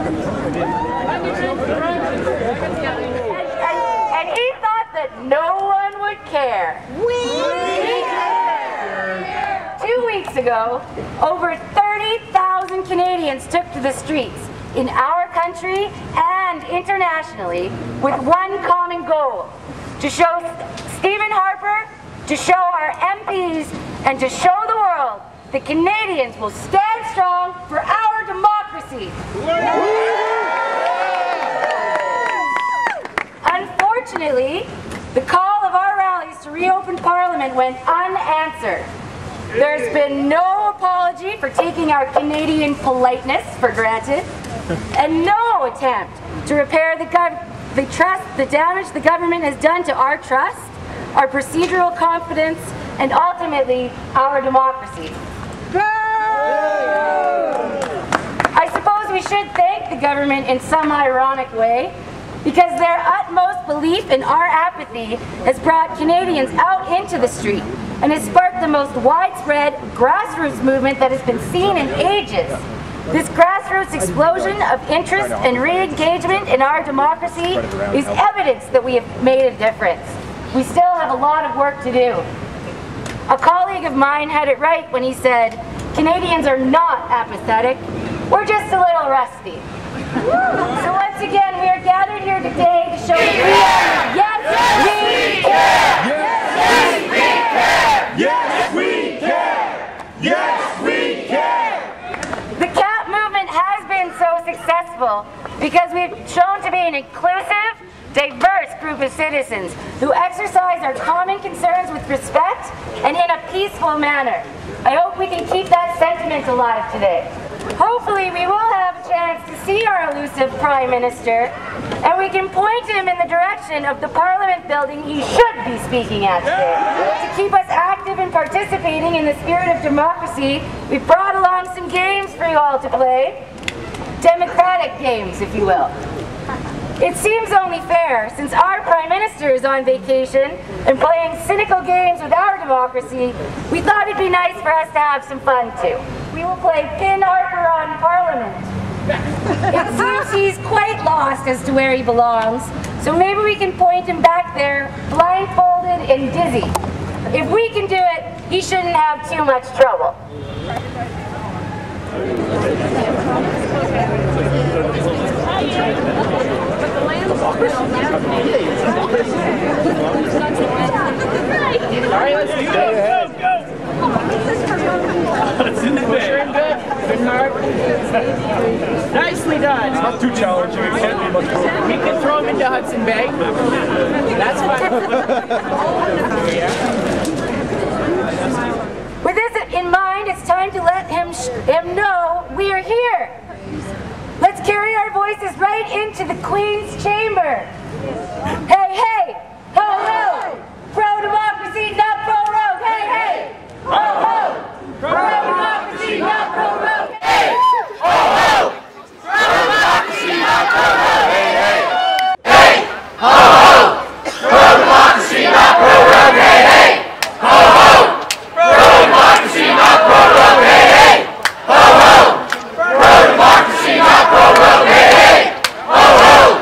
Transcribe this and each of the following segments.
And he thought that no one would care. We care! 2 weeks ago, over 30,000 Canadians took to the streets in our country and internationally with one common goal: to show Stephen Harper, to show our MPs, and to show the world that Canadians will stand strong for our democracy. Unfortunately, the call of our rallies to reopen Parliament went unanswered. There's been no apology for taking our Canadian politeness for granted, and no attempt to repair the damage the government has done to our trust, our procedural confidence, and ultimately our democracy. I suppose we should thank the government in some ironic way, because their utmost belief in our apathy has brought Canadians out into the street and has sparked the most widespread grassroots movement that has been seen in ages. This grassroots explosion of interest and re-engagement in our democracy is evidence that we have made a difference. We still have a lot of work to do. A colleague of mine had it right when he said, "Canadians are not apathetic, we're just a little rusty." So once again, we are gathered here today to show that yes, we care! Yes, we care! Yes, we care! The CAPP movement has been so successful because we've shown to be an inclusive, diverse group of citizens who exercise our common concerns with respect and in a peaceful manner. I hope we can keep that sentiment alive today. Hopefully we will have a chance to see our elusive Prime Minister, and we can point him in the direction of the Parliament building he should be speaking at today. To keep us active and participating in the spirit of democracy, we've brought along some games for you all to play. Democratic games, if you will. It seems only fair, since our Prime Minister is on vacation and playing cynical games with our democracy, we thought it'd be nice for us to have some fun too. We will play Pin Harper on Parliament. It seems he's quite lost as to where he belongs, so maybe we can point him back there, blindfolded and dizzy. If we can do it, he shouldn't have too much trouble. Alright, let's do it. Go, go! It's in the bag. Good? Good mark. Nicely done. It's not too challenging. It can't be much more. We can throw him into Hudson Bay. That's fine. With this in mind, it's time to let him know we are here. Let's carry our voices right into the Queen's chamber. Hey, hey! Ho, ho! Pro-democracy, not pro-rogue! Hey, hey! Ho, ho! Pro-democracy, not pro-rogue! Hey! Ho, ho! Pro-democracy, not pro-rogue! Hey, hey! Hey! Ho, ho! Pro-democracy, not pro-rogue! Hey, hey! Ho, ho! Pro-democracy, not pro-rogue! Hey, hey! Ho, ho! Pro-democracy, not pro-rogue! Hey, hey! Ho, ho!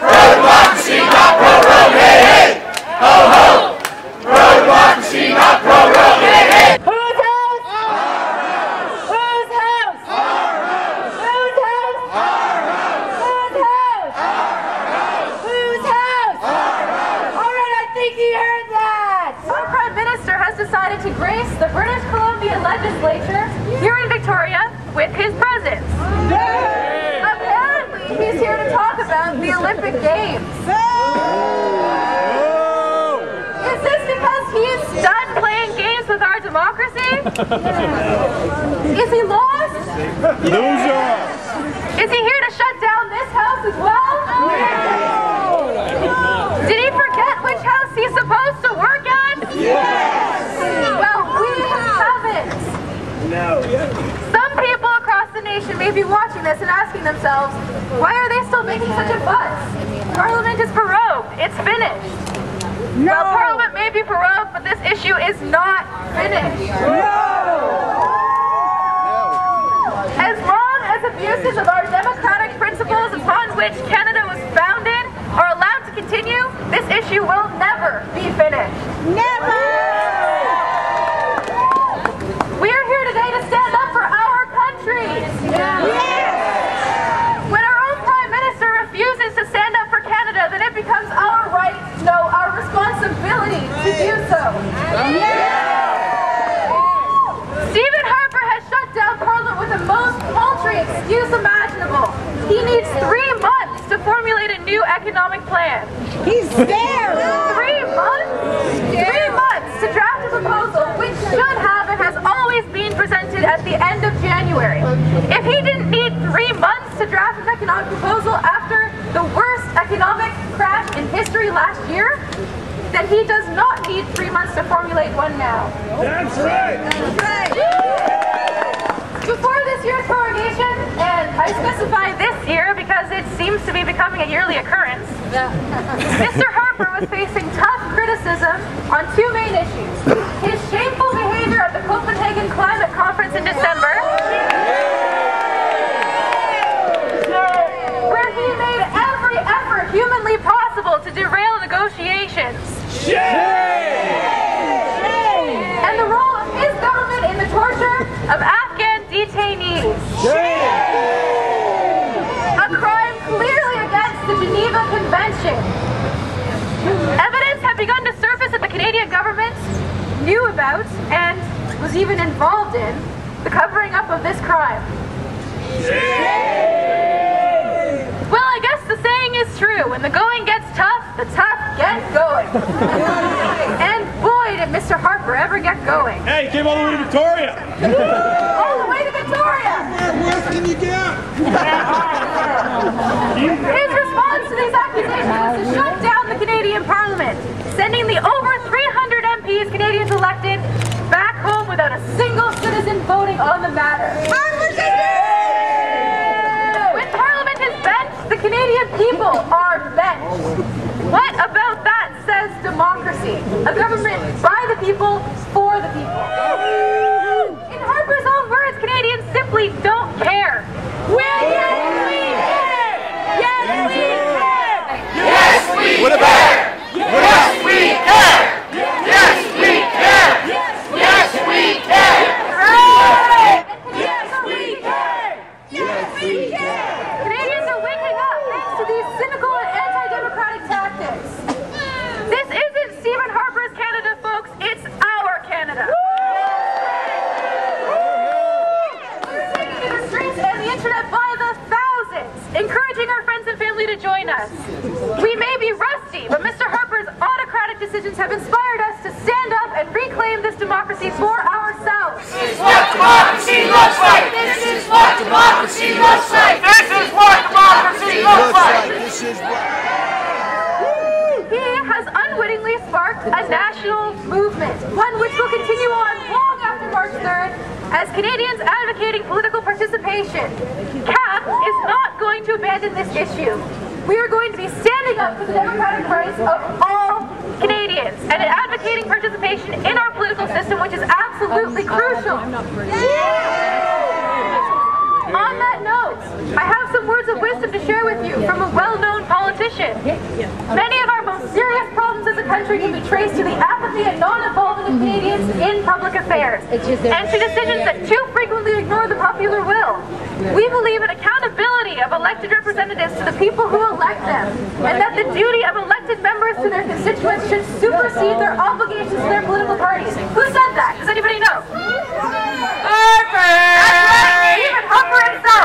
Pro-democracy, not pro-rogue! Hey, hey! Ho, ho! Pro-democracy, not pro-rogue! Hey, hey! Whose house? Whose house? Whose house? Whose house? Whose house? All right, I think he heard that. Our Prime Minister has decided to grace the British Columbia Legislature here in Victoria with his presence. Apparently, he's here to talk about the Olympic Games. Is this because he's done playing games with our democracy? Is he lost? Loser! Is he here to shut down this house as well? Did he forget which house he's supposed to work at? Well, we haven't. No. Some people across the nation may be watching this and asking themselves, why are they still making such a fuss? Parliament is prorogued. It's finished. No. Well, Parliament may be prorogued, but this issue is not finished. No. As long as abuses of our democratic principles which Canada was founded are allowed to continue, this issue will never be finished. Never! We are here today to stand up for our country. When our own Prime Minister refuses to stand up for Canada, then it becomes our right, no, our responsibility to do so. Stephen Harper has shut down Parliament with the most paltry excuse imaginable. He needs 3 months to formulate a new economic plan. He's scared! 3 months? 3 months to draft a proposal which should have and has always been presented at the end of January. If he didn't need 3 months to draft an economic proposal after the worst economic crash in history last year, then he does not need 3 months to formulate one now. That's right! That's right! Before this year's prorogation, and I specify this year because it seems to be becoming a yearly occurrence, Mr. Harper was facing tough criticism on 2 main issues. His shameful behavior at the Copenhagen Climate Conference in December, where he made every effort humanly possible to derail negotiations. And the role of his government in the torture of Afghan detainees. A crime clearly against the Geneva Convention. Evidence had begun to surface that the Canadian government knew about and was even involved in the covering up of this crime. Well, I guess the saying is true. When the going gets tough, the tough get going. And boy, did Mr. Harper ever get going. Hey, came all the way to Victoria! All the way to Victoria! Where can you get? His response to these accusations was to shut down the Canadian Parliament, sending the over 300 MPs Canadians elected back home without a single citizen voting on the matter. When Parliament is benched, the Canadian people are benched. What about that says democracy? A government by the people, for the people. In Harper's own words, Canadians simply don't care. Yes, we care! Yes, we care! Yes, we care! Yes, we care! Yes, we care! Yes, we care! Yes, we care! Yes, we care! Canadians are waking up thanks to these cynical and anti-democratic tactics. This isn't Stephen Harper's Canada, folks. It's our Canada. We're taking to the streets and the internet by the thousands, encouraging our friends and family to join us. We may be rusty, but Mr. Harper's autocratic decisions have inspired us to stand up and reclaim this democracy for ourselves. This is what democracy looks like! This is what democracy looks like! This is what democracy looks like! This is what... He has unwittingly sparked a national movement, one which will continue on long after March 3rd as Canadians advocating political participation. CAPP is not going to abandon this issue. We are going to be standing up for the democratic rights of all Canadians and advocating participation in our political system, which is absolutely crucial. On that note, I have some words of wisdom to share with you from a well-known politician. Many of our most serious problems as a country can be traced to the apathy and non-involvement of Canadians in public affairs, and to decisions that too frequently ignore the popular will. We believe in accountability of elected representatives to the people who elect them, and that the duty of elected members to their constituents should supersede their obligations to their political parties. Who said that? Does anybody know? Harper! That's right, Stephen Harper himself!